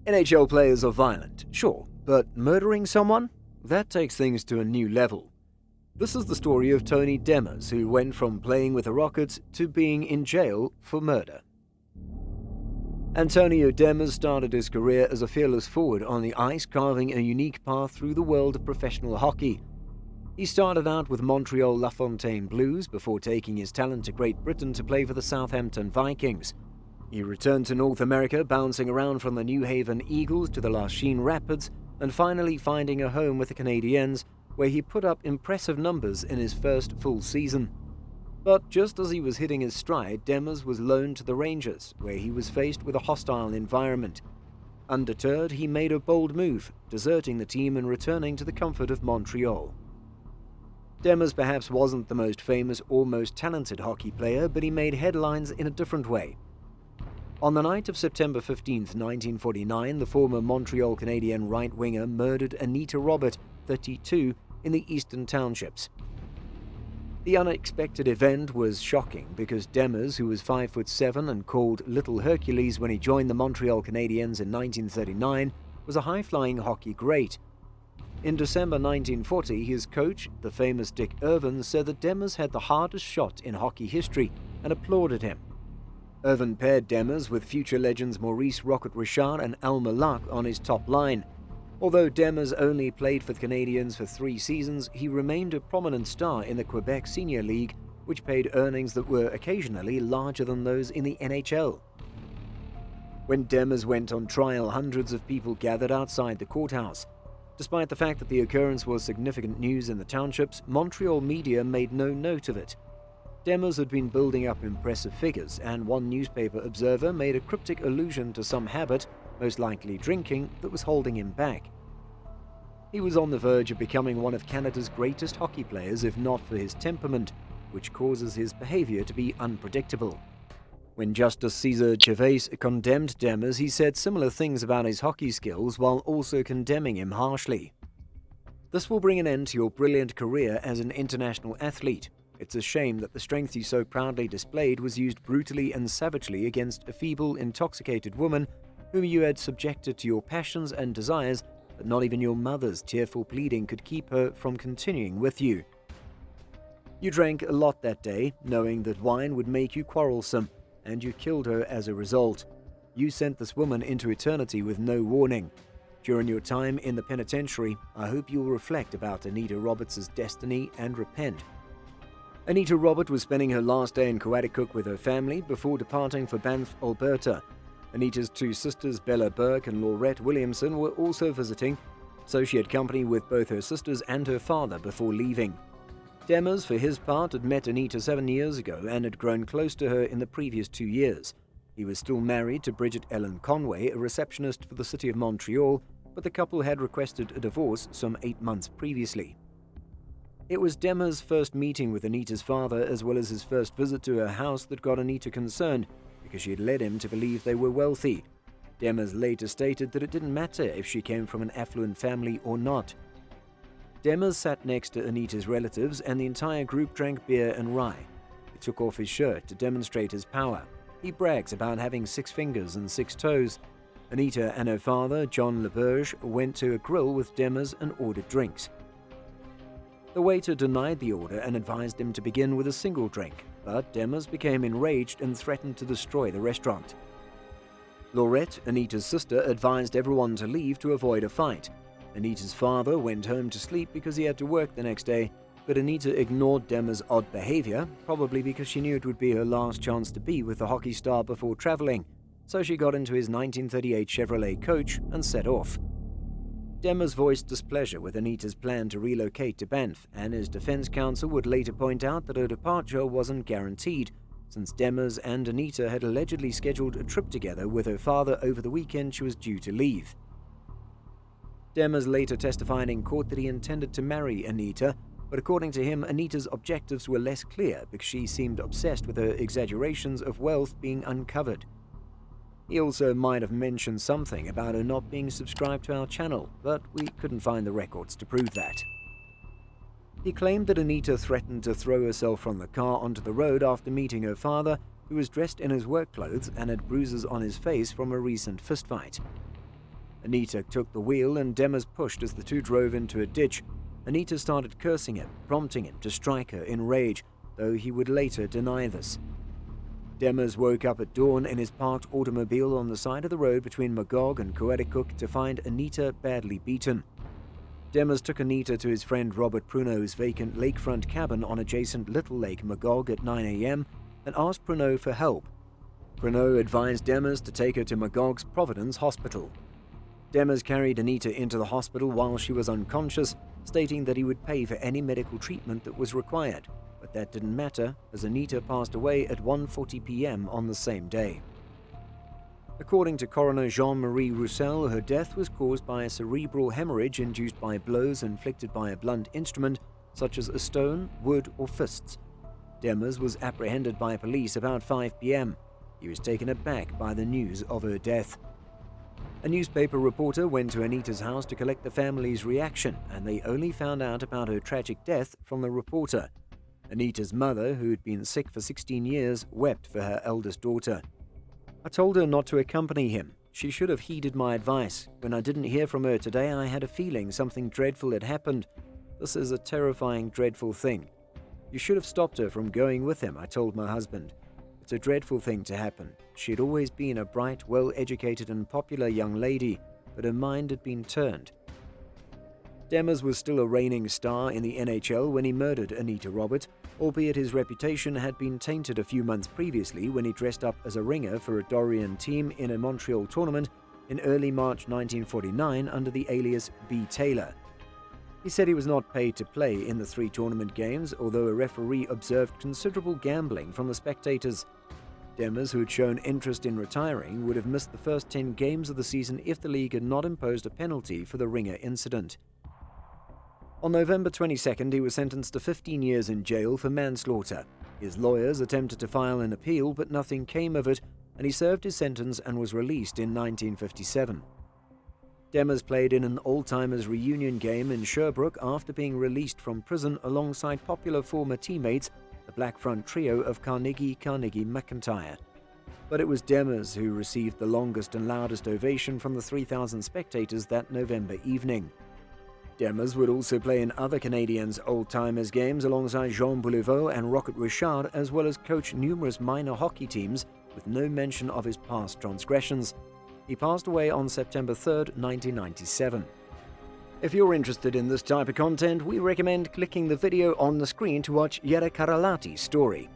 NHL players are violent, sure, but murdering someone? That takes things to a new level. This is the story of Tony Demers, who went from playing with the Rockets to being in jail for murder. Antonio Demers started his career as a fearless forward on the ice, carving a unique path through the world of professional hockey. He started out with Montreal LaFontaine Blues before taking his talent to Great Britain to play for the Southampton Vikings. He returned to North America, bouncing around from the New Haven Eagles to the Lachine Rapids, and finally finding a home with the Canadiens, where he put up impressive numbers in his first full season. But just as he was hitting his stride, Demers was loaned to the Rangers, where he was faced with a hostile environment. Undeterred, he made a bold move, deserting the team and returning to the comfort of Montreal. Demers perhaps wasn't the most famous or most talented hockey player, but he made headlines in a different way. On the night of September 15, 1949, the former Montreal Canadien right winger murdered Anita Robert, 32, in the Eastern Townships. The unexpected event was shocking because Demers, who was 5'7" and called Little Hercules when he joined the Montreal Canadiens in 1939, was a high-flying hockey great. In December 1940, his coach, the famous Dick Irvin, said that Demers had the hardest shot in hockey history and applauded him. Irvin paired Demers with future legends Maurice Rocket Richard and Elmer Luck on his top line. Although Demers only played for the Canadiens for 3 seasons, he remained a prominent star in the Quebec Senior League, which paid earnings that were occasionally larger than those in the NHL. When Demers went on trial, hundreds of people gathered outside the courthouse. Despite the fact that the occurrence was significant news in the townships, Montreal media made no note of it. Demers had been building up impressive figures, and one newspaper observer made a cryptic allusion to some habit, most likely drinking, that was holding him back. He was on the verge of becoming one of Canada's greatest hockey players, if not for his temperament, which causes his behavior to be unpredictable. When Justice Cesar Chavez condemned Demers, he said similar things about his hockey skills while also condemning him harshly. This will bring an end to your brilliant career as an international athlete. It's a shame that the strength you so proudly displayed was used brutally and savagely against a feeble, intoxicated woman whom you had subjected to your passions and desires, but not even your mother's tearful pleading could keep her from continuing with you. You drank a lot that day, knowing that wine would make you quarrelsome, and you killed her as a result. You sent this woman into eternity with no warning. During your time in the penitentiary, I hope you will reflect about Anita Roberts' destiny and repent. Anita Robert was spending her last day in Coaticook with her family before departing for Banff, Alberta. Anita's 2 sisters, Bella Burke and Laurette Williamson, were also visiting, so she had company with both her sisters and her father before leaving. Demers, for his part, had met Anita 7 years ago and had grown close to her in the previous 2 years. He was still married to Bridget Ellen Conway, a receptionist for the city of Montreal, but the couple had requested a divorce some 8 months previously. It was Demers' first meeting with Anita's father, as well as his first visit to her house, that got Anita concerned, because she had led him to believe they were wealthy. Demers later stated that it didn't matter if she came from an affluent family or not. Demers sat next to Anita's relatives, and the entire group drank beer and rye. He took off his shirt to demonstrate his power. He brags about having 6 fingers and 6 toes. Anita and her father, John LeBurge, went to a grill with Demers and ordered drinks. The waiter denied the order and advised him to begin with a single drink, but Demers became enraged and threatened to destroy the restaurant. Laurette, Anita's sister, advised everyone to leave to avoid a fight. Anita's father went home to sleep because he had to work the next day, but Anita ignored Demers' odd behavior, probably because she knew it would be her last chance to be with the hockey star before traveling, so she got into his 1938 Chevrolet coach and set off. Demers voiced displeasure with Anita's plan to relocate to Banff, and his defense counsel would later point out that her departure wasn't guaranteed, since Demers and Anita had allegedly scheduled a trip together with her father over the weekend she was due to leave. Demers later testified in court that he intended to marry Anita, but according to him, Anita's objectives were less clear because she seemed obsessed with her exaggerations of wealth being uncovered. He also might have mentioned something about her not being subscribed to our channel, but we couldn't find the records to prove that. He claimed that Anita threatened to throw herself from the car onto the road after meeting her father, who was dressed in his work clothes and had bruises on his face from a recent fistfight. Anita took the wheel and Demers pushed as the two drove into a ditch. Anita started cursing him, prompting him to strike her in rage, though he would later deny this. Demers woke up at dawn in his parked automobile on the side of the road between Magog and Coaticook to find Anita badly beaten. Demers took Anita to his friend Robert Pruneau's vacant lakefront cabin on adjacent Little Lake Magog at 9 a.m. and asked Pruneau for help. Pruneau advised Demers to take her to Magog's Providence Hospital. Demers carried Anita into the hospital while she was unconscious, stating that he would pay for any medical treatment that was required, but that didn't matter as Anita passed away at 1:40 p.m. on the same day. According to coroner Jean-Marie Roussel, her death was caused by a cerebral hemorrhage induced by blows inflicted by a blunt instrument such as a stone, wood, or fists. Demers was apprehended by police about 5 p.m. He was taken aback by the news of her death. A newspaper reporter went to Anita's house to collect the family's reaction, and they only found out about her tragic death from the reporter. Anita's mother, who had been sick for 16 years, wept for her eldest daughter. "I told her not to accompany him. She should have heeded my advice. When I didn't hear from her today, I had a feeling something dreadful had happened. This is a terrifying, dreadful thing. You should have stopped her from going with him," I told my husband. "It's a dreadful thing to happen. She had always been a bright, well-educated and popular young lady, but her mind had been turned." Demers was still a reigning star in the NHL when he murdered Anita Robert, albeit his reputation had been tainted a few months previously when he dressed up as a ringer for a Dorian team in a Montreal tournament in early March 1949 under the alias B. Taylor. He said he was not paid to play in the 3 tournament games, although a referee observed considerable gambling from the spectators. Demers, who had shown interest in retiring, would have missed the first 10 games of the season if the league had not imposed a penalty for the ringer incident. On November 22nd, he was sentenced to 15 years in jail for manslaughter. His lawyers attempted to file an appeal, but nothing came of it, and he served his sentence and was released in 1957. Demers played in an old-timers reunion game in Sherbrooke after being released from prison alongside popular former teammates, the Black Front trio of Carnegie McIntyre. But it was Demers who received the longest and loudest ovation from the 3,000 spectators that November evening. Demers would also play in other Canadiens' old-timers games alongside Jean Bouleveau and Rocket Richard, as well as coach numerous minor hockey teams, with no mention of his past transgressions. He passed away on September 3, 1997. If you're interested in this type of content, we recommend clicking the video on the screen to watch Jere Karalahti's story.